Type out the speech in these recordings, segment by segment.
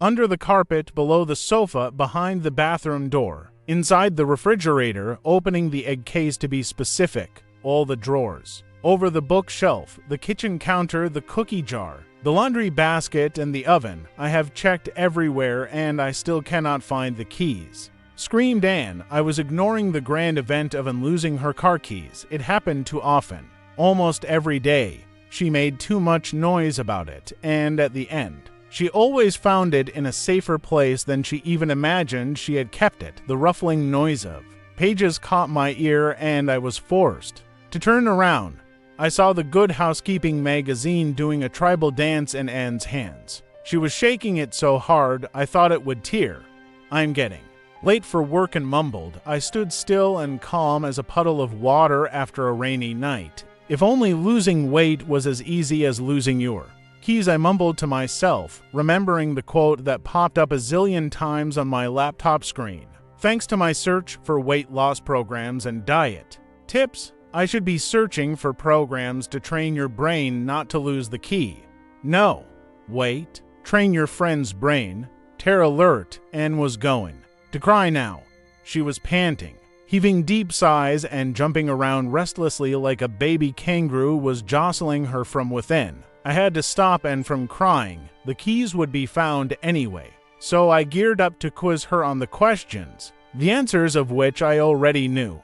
under the carpet, below the sofa, behind the bathroom door, inside the refrigerator, opening the egg case to be specific, all the drawers, over the bookshelf, the kitchen counter, the cookie jar, the laundry basket, and the oven. I have checked everywhere, and I still cannot find the keys. Screamed Anne. I was ignoring the grand event of losing her car keys. It happened too often. Almost every day. She made too much noise about it, and at the end, she always found it in a safer place than she even imagined she had kept it. The ruffling noise of pages caught my ear, and I was forced to turn around. I saw the Good Housekeeping magazine doing a tribal dance in Anne's hands. She was shaking it so hard I thought it would tear. I'm getting late for work and mumbled. I stood still and calm as a puddle of water after a rainy night. If only losing weight was as easy as losing your keys, I mumbled to myself, remembering the quote that popped up a zillion times on my laptop screen. Thanks to my search for weight loss programs and diet tips, I should be searching for programs to train your brain not to lose the key. No. Wait. Train your friend's brain. Terror alert. Anne was going to cry now. She was panting, heaving deep sighs, and jumping around restlessly like a baby kangaroo was jostling her from within. I had to stop, and from crying, the keys would be found anyway. So I geared up to quiz her on the questions, the answers of which I already knew.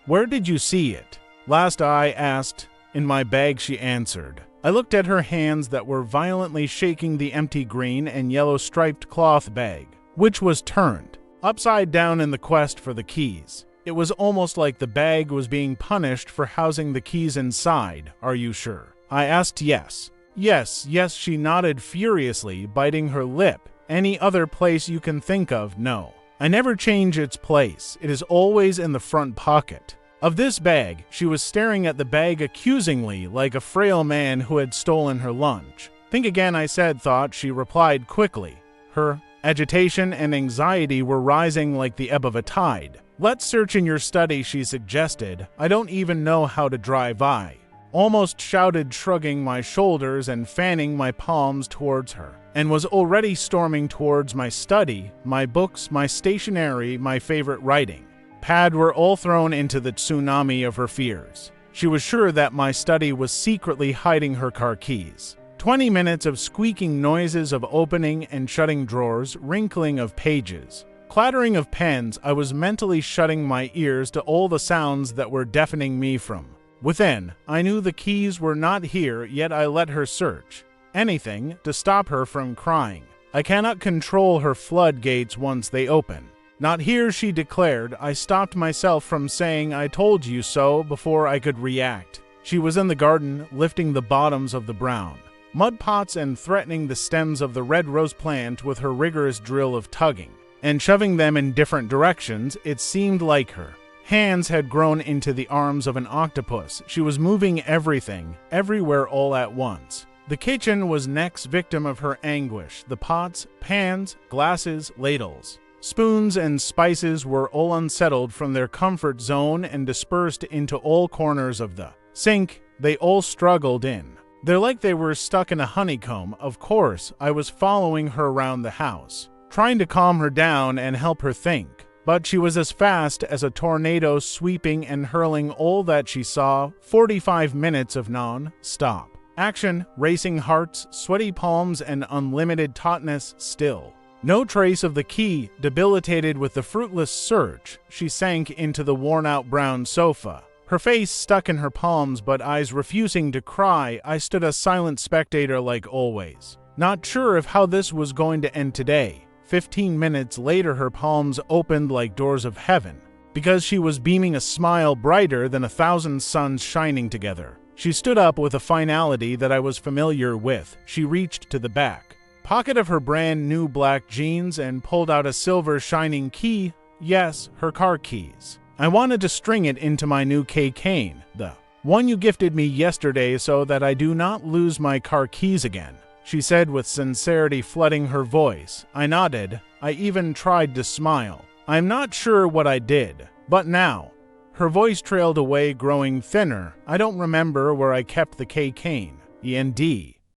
Where did you see it? Last I asked. In my bag, she answered. I looked at her hands that were violently shaking the empty green and yellow striped cloth bag, which was turned upside down in the quest for the keys. It was almost like the bag was being punished for housing the keys inside. Are you sure? I asked. Yes. Yes, she nodded furiously, biting her lip. Any other place you can think of? No. I never change its place. It is always in the front pocket of this bag. She was staring at the bag accusingly, like a frail man who had stolen her lunch. Think again, I said. Thought, she replied quickly. Her agitation and anxiety were rising like the ebb of a tide. Let's search in your study, she suggested. I don't even know how to drive. I almost shouted, shrugging my shoulders and fanning my palms towards her, and was already storming towards my study. My books, my stationery, my favorite writing pad were all thrown into the tsunami of her fears. She was sure that my study was secretly hiding her car keys. 20 minutes of squeaking noises of opening and shutting drawers, wrinkling of pages, clattering of pens. I was mentally shutting my ears to all the sounds that were deafening me from within. I knew the keys were not here, yet I let her search anything to stop her from crying. I cannot control her floodgates once they open. Not here, she declared. I stopped myself from saying I told you so before I could react. She was in the garden, lifting the bottoms of the brown mud pots and threatening the stems of the red rose plant with her rigorous drill of tugging and shoving them in different directions. It seemed like her hands had grown into the arms of an octopus. She was moving everything, everywhere, all at once. The kitchen was next victim of her anguish. The pots, pans, glasses, ladles, spoons, and spices were all unsettled from their comfort zone and dispersed into all corners of the sink. They all struggled in. They're like they were stuck in a honeycomb. Of course, I was following her around the house, trying to calm her down and help her think. But she was as fast as a tornado, sweeping and hurling all that she saw. 45 minutes of non-stop action, racing hearts, sweaty palms, and unlimited tautness. Still no trace of the key. Debilitated with the fruitless search, she sank into the worn-out brown sofa, her face stuck in her palms but eyes refusing to cry. I stood a silent spectator like always, not sure of how this was going to end today. 15 minutes later, her palms opened like doors of heaven, because she was beaming a smile brighter than 1,000 suns shining together. She stood up with a finality that I was familiar with. She reached to the back pocket of her brand new black jeans and pulled out a silver shining key. Yes, her car keys. I wanted to string it into my new cane, the one you gifted me yesterday, so that I do not lose my car keys again, she said with sincerity flooding her voice. I nodded. I even tried to smile. I'm not sure what I did, but now. Her voice trailed away, growing thinner. I don't remember where I kept the cane. END.